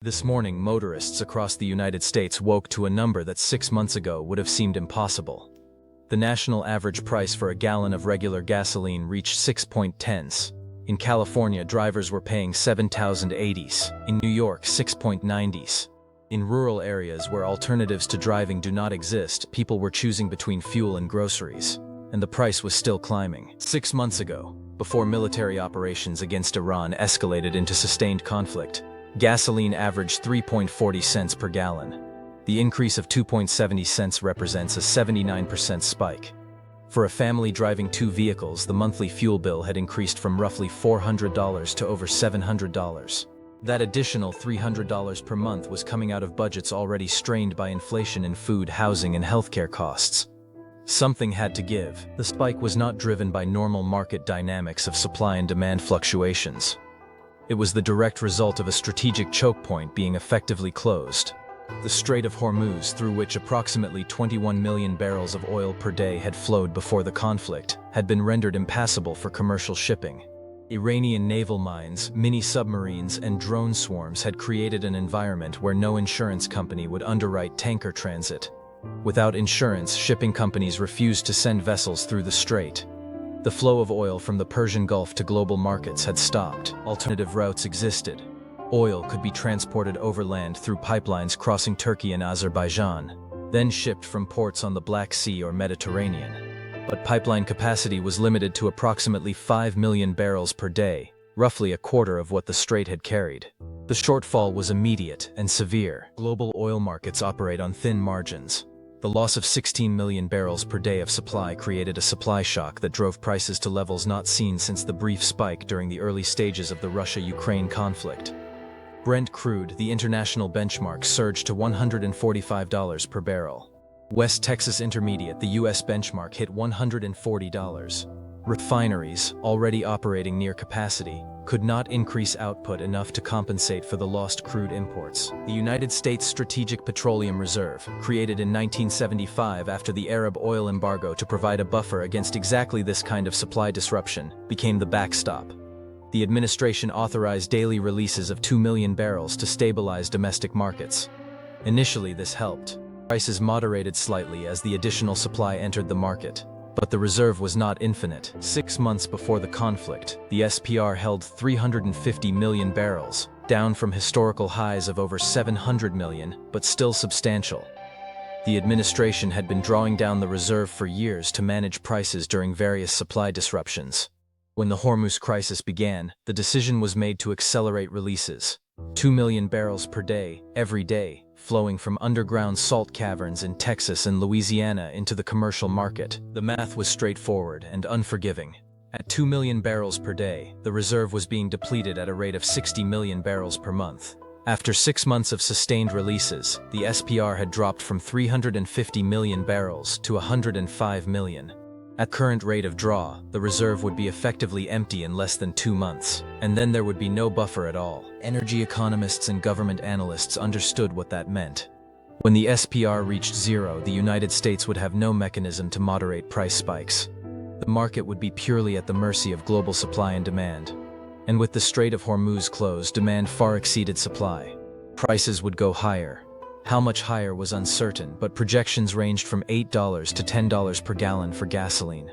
This morning, motorists across the United States woke to a number that 6 months ago would have seemed impossible. The national average price for a gallon of regular gasoline reached 6.10s. In California, drivers were paying 7,080s. In New York, 6.90s. In rural areas where alternatives to driving do not exist, people were choosing between fuel and groceries. And the price was still climbing. 6 months ago, before military operations against Iran escalated into sustained conflict, gasoline averaged 3.40 cents per gallon. The increase of 2.70 cents represents a 79% spike. For a family driving 2 vehicles, the monthly fuel bill had increased from roughly $400 to over $700. That additional $300 per month was coming out of budgets already strained by inflation in food, housing, and healthcare costs. Something had to give. The spike was not driven by normal market dynamics of supply and demand fluctuations. It was the direct result of a strategic choke point being effectively closed. The Strait of Hormuz, through which approximately 21 million barrels of oil per day had flowed before the conflict, had been rendered impassable for commercial shipping. Iranian naval mines, mini-submarines, and drone swarms had created an environment where no insurance company would underwrite tanker transit. Without insurance, shipping companies refused to send vessels through the strait. The flow of oil from the Persian Gulf to global markets had stopped. Alternative routes existed. Oil could be transported overland through pipelines crossing Turkey and Azerbaijan, then shipped from ports on the Black Sea or Mediterranean. But pipeline capacity was limited to approximately 5 million barrels per day, roughly a quarter of what the strait had carried. The shortfall was immediate and severe. Global oil markets operate on thin margins. The loss of 16 million barrels per day of supply created a supply shock that drove prices to levels not seen since the brief spike during the early stages of the Russia-Ukraine conflict. Brent crude, the international benchmark, surged to $145 per barrel. West Texas Intermediate, the US benchmark, hit $140. Refineries, already operating near capacity, could not increase output enough to compensate for the lost crude imports. The United States Strategic Petroleum Reserve, created in 1975 after the Arab oil embargo to provide a buffer against exactly this kind of supply disruption, became the backstop. The administration authorized daily releases of 2 million barrels to stabilize domestic markets. Initially, this helped. Prices moderated slightly as the additional supply entered the market. But the reserve was not infinite. 6 months before the conflict, the SPR held 350 million barrels, down from historical highs of over 700 million, but still substantial. The administration had been drawing down the reserve for years to manage prices during various supply disruptions. When the Hormuz crisis began, the decision was made to accelerate releases. 2 million barrels per day, every day, flowing from underground salt caverns in Texas and Louisiana into the commercial market. The math was straightforward and unforgiving. At 2 million barrels per day, the reserve was being depleted at a rate of 60 million barrels per month. After 6 months of sustained releases, the SPR had dropped from 350 million barrels to 105 million. At current rate of draw, the reserve would be effectively empty in less than 2 months, and then there would be no buffer at all. Energy economists and government analysts understood what that meant. When the SPR reached zero, the United States would have no mechanism to moderate price spikes. The market would be purely at the mercy of global supply and demand. And with the Strait of Hormuz closed, demand far exceeded supply. Prices would go higher. How much higher was uncertain, but projections ranged from $8 to $10 per gallon for gasoline.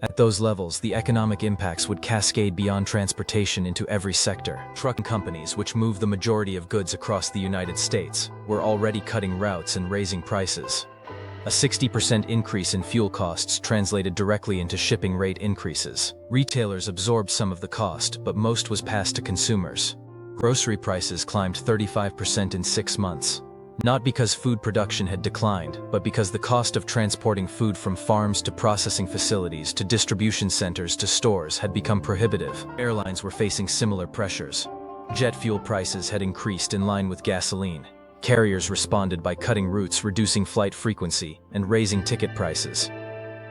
At those levels, the economic impacts would cascade beyond transportation into every sector. Trucking companies, which move the majority of goods across the United States, were already cutting routes and raising prices. A 60% increase in fuel costs translated directly into shipping rate increases. Retailers absorbed some of the cost, but most was passed to consumers. Grocery prices climbed 35% in 6 months. Not because food production had declined, but because the cost of transporting food from farms to processing facilities to distribution centers to stores had become prohibitive. Airlines were facing similar pressures. Jet fuel prices had increased in line with gasoline. Carriers responded by cutting routes, reducing flight frequency, and raising ticket prices.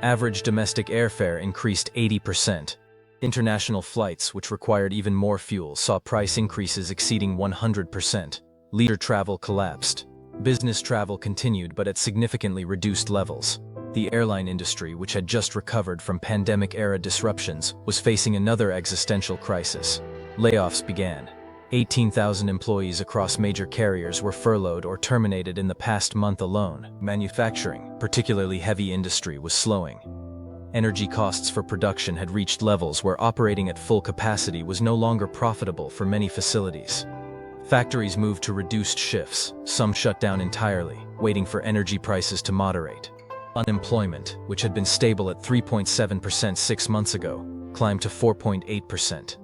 Average domestic airfare increased 80%. International flights, which required even more fuel, saw price increases exceeding 100%. Leisure travel collapsed. Business travel continued, but at significantly reduced levels. The airline industry, which had just recovered from pandemic-era disruptions, was facing another existential crisis. Layoffs began. 18,000 employees across major carriers were furloughed or terminated in the past month alone. Manufacturing, particularly heavy industry, was slowing. Energy costs for production had reached levels where operating at full capacity was no longer profitable for many facilities. Factories moved to reduced shifts, some shut down entirely, waiting for energy prices to moderate. Unemployment, which had been stable at 3.7% 6 months ago, climbed to 4.8%.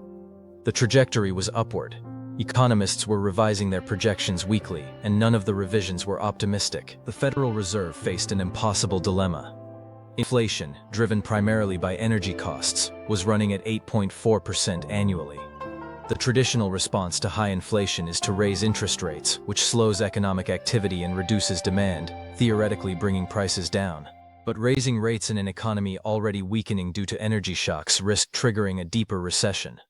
The trajectory was upward. Economists were revising their projections weekly, and none of the revisions were optimistic. The Federal Reserve faced an impossible dilemma. Inflation, driven primarily by energy costs, was running at 8.4% annually. The traditional response to high inflation is to raise interest rates, which slows economic activity and reduces demand, theoretically bringing prices down. But raising rates in an economy already weakening due to energy shocks risked triggering a deeper recession.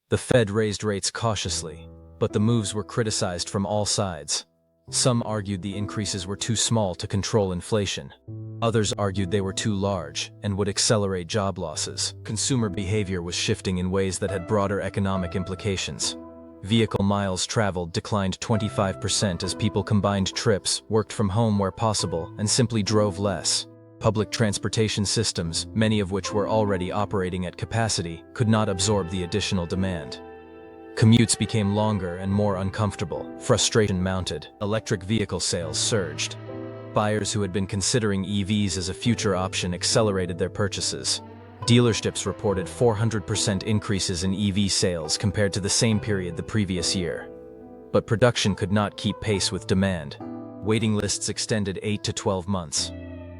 The Fed raised rates cautiously, but the moves were criticized from all sides. Some argued the increases were too small to control inflation. Others argued they were too large and would accelerate job losses. Consumer behavior was shifting in ways that had broader economic implications. Vehicle miles traveled declined 25% as people combined trips, worked from home where possible, and simply drove less. Public transportation systems, many of which were already operating at capacity, could not absorb the additional demand. Commutes became longer and more uncomfortable. Frustration mounted. Electric vehicle sales surged. Buyers who had been considering EVs as a future option accelerated their purchases. Dealerships reported 400% increases in EV sales compared to the same period the previous year. But production could not keep pace with demand. Waiting lists extended 8 to 12 months.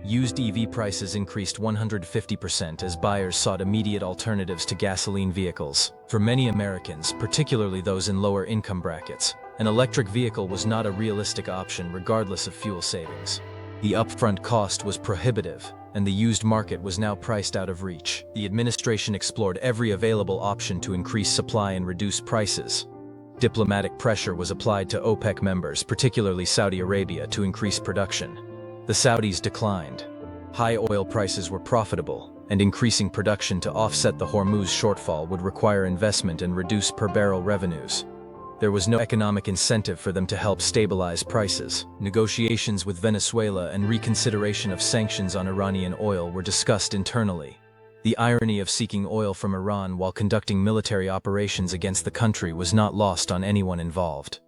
Used EV prices increased 150% as buyers sought immediate alternatives to gasoline vehicles. For many Americans, particularly those in lower income brackets, an electric vehicle was not a realistic option regardless of fuel savings. The upfront cost was prohibitive, and the used market was now priced out of reach. The administration explored every available option to increase supply and reduce prices. Diplomatic pressure was applied to OPEC members, particularly Saudi Arabia, to increase production. The Saudis declined. High oil prices were profitable, and increasing production to offset the Hormuz shortfall would require investment and reduce per-barrel revenues. There was no economic incentive for them to help stabilize prices. Negotiations with Venezuela and reconsideration of sanctions on Iranian oil were discussed internally. The irony of seeking oil from Iran while conducting military operations against the country was not lost on anyone involved.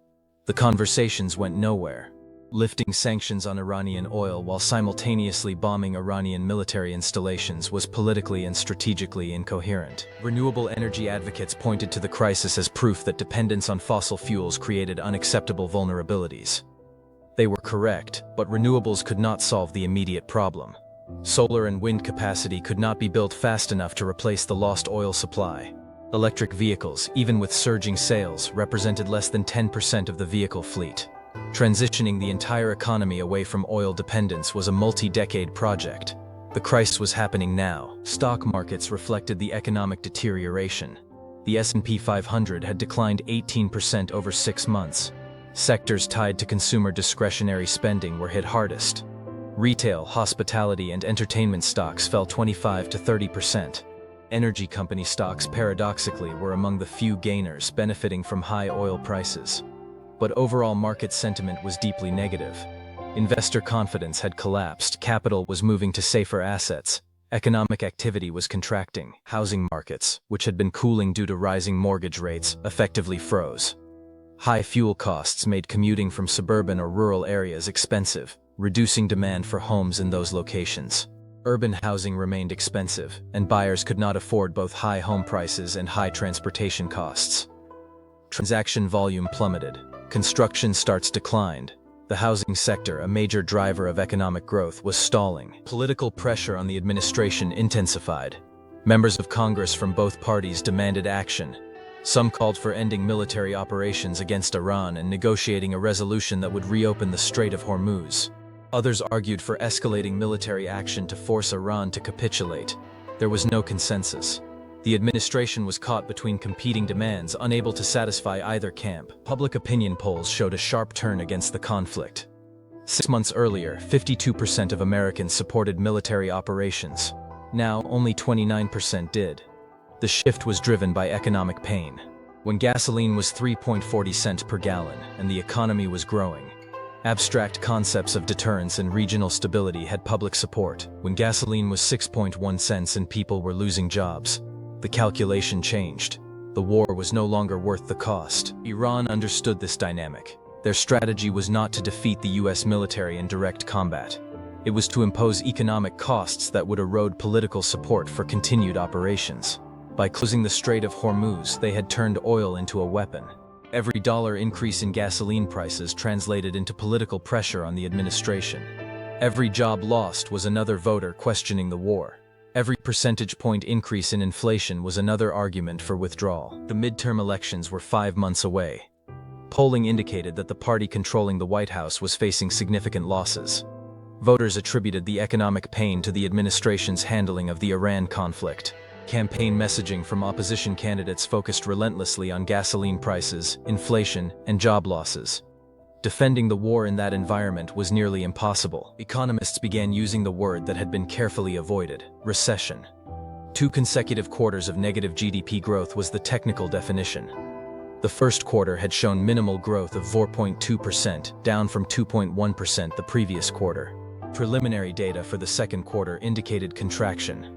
The conversations went nowhere. Lifting sanctions on Iranian oil while simultaneously bombing Iranian military installations was politically and strategically incoherent. Renewable energy advocates pointed to the crisis as proof that dependence on fossil fuels created unacceptable vulnerabilities. They were correct, but renewables could not solve the immediate problem. Solar and wind capacity could not be built fast enough to replace the lost oil supply. Electric vehicles, even with surging sales, represented less than 10% of the vehicle fleet. Transitioning the entire economy away from oil dependence was a multi-decade project. The crisis was happening now. Stock markets reflected the economic deterioration. The S&P 500 had declined 18% over 6 months. Sectors tied to consumer discretionary spending were hit hardest. Retail, hospitality, and entertainment stocks fell 25 to 30%. Energy company stocks, paradoxically, were among the few gainers, benefiting from high oil prices. But overall market sentiment was deeply negative. Investor confidence had collapsed, capital was moving to safer assets, economic activity was contracting. Housing markets, which had been cooling due to rising mortgage rates, effectively froze. High fuel costs made commuting from suburban or rural areas expensive, reducing demand for homes in those locations. Urban housing remained expensive, and buyers could not afford both high home prices and high transportation costs. Transaction volume plummeted. Construction starts declined. The housing sector, a major driver of economic growth, was stalling. Political pressure on the administration intensified. Members of Congress from both parties demanded action. Some called for ending military operations against Iran and negotiating a resolution that would reopen the Strait of Hormuz. Others argued for escalating military action to force Iran to capitulate. There was no consensus. The administration was caught between competing demands, unable to satisfy either camp. Public opinion polls showed a sharp turn against the conflict. 6 months earlier, 52% of Americans supported military operations. Now, only 29% did. The shift was driven by economic pain. when gasoline was 3.40 cents per gallon and the economy was growing. Abstract concepts of deterrence and regional stability had public support. When gasoline was 6.1 cents and people were losing jobs, the calculation changed. The war was no longer worth the cost. Iran understood this dynamic. Their strategy was not to defeat the US military in direct combat. It was to impose economic costs that would erode political support for continued operations. By closing the Strait of Hormuz, they had turned oil into a weapon. Every dollar increase in gasoline prices translated into political pressure on the administration. Every job lost was another voter questioning the war. Every percentage point increase in inflation was another argument for withdrawal. The midterm elections were 5 months away. Polling indicated that the party controlling the White House was facing significant losses. Voters attributed the economic pain to the administration's handling of the Iran conflict. Campaign messaging from opposition candidates focused relentlessly on gasoline prices, inflation, and job losses. Defending the war in that environment was nearly impossible. Economists began using the word that had been carefully avoided: recession. 2 consecutive quarters of negative GDP growth was the technical definition. The first quarter had shown minimal growth of 4.2%, down from 2.1% the previous quarter. Preliminary data for the second quarter indicated contraction.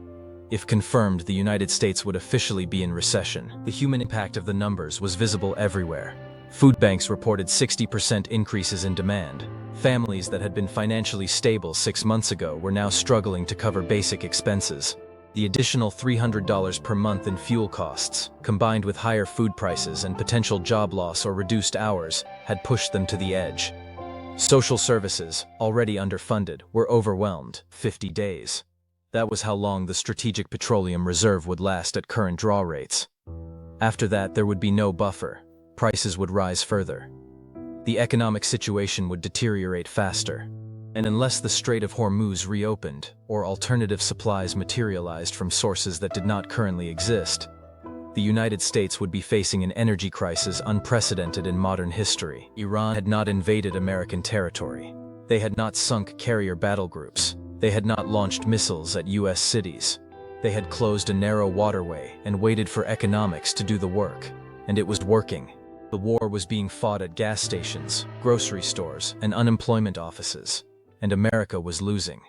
If confirmed, the United States would officially be in recession. The human impact of the numbers was visible everywhere. Food banks reported 60% increases in demand. Families that had been financially stable 6 months ago were now struggling to cover basic expenses. The additional $300 per month in fuel costs, combined with higher food prices and potential job loss or reduced hours, had pushed them to the edge. Social services, already underfunded, were overwhelmed. 50 days. That was how long the Strategic Petroleum Reserve would last at current draw rates. After that, there would be no buffer. Prices would rise further. The economic situation would deteriorate faster. And unless the Strait of Hormuz reopened, or alternative supplies materialized from sources that did not currently exist, the United States would be facing an energy crisis unprecedented in modern history. Iran had not invaded American territory. They had not sunk carrier battle groups. They had not launched missiles at US cities. They had closed a narrow waterway and waited for economics to do the work. And it was working. The war was being fought at gas stations, grocery stores, and unemployment offices. And America was losing.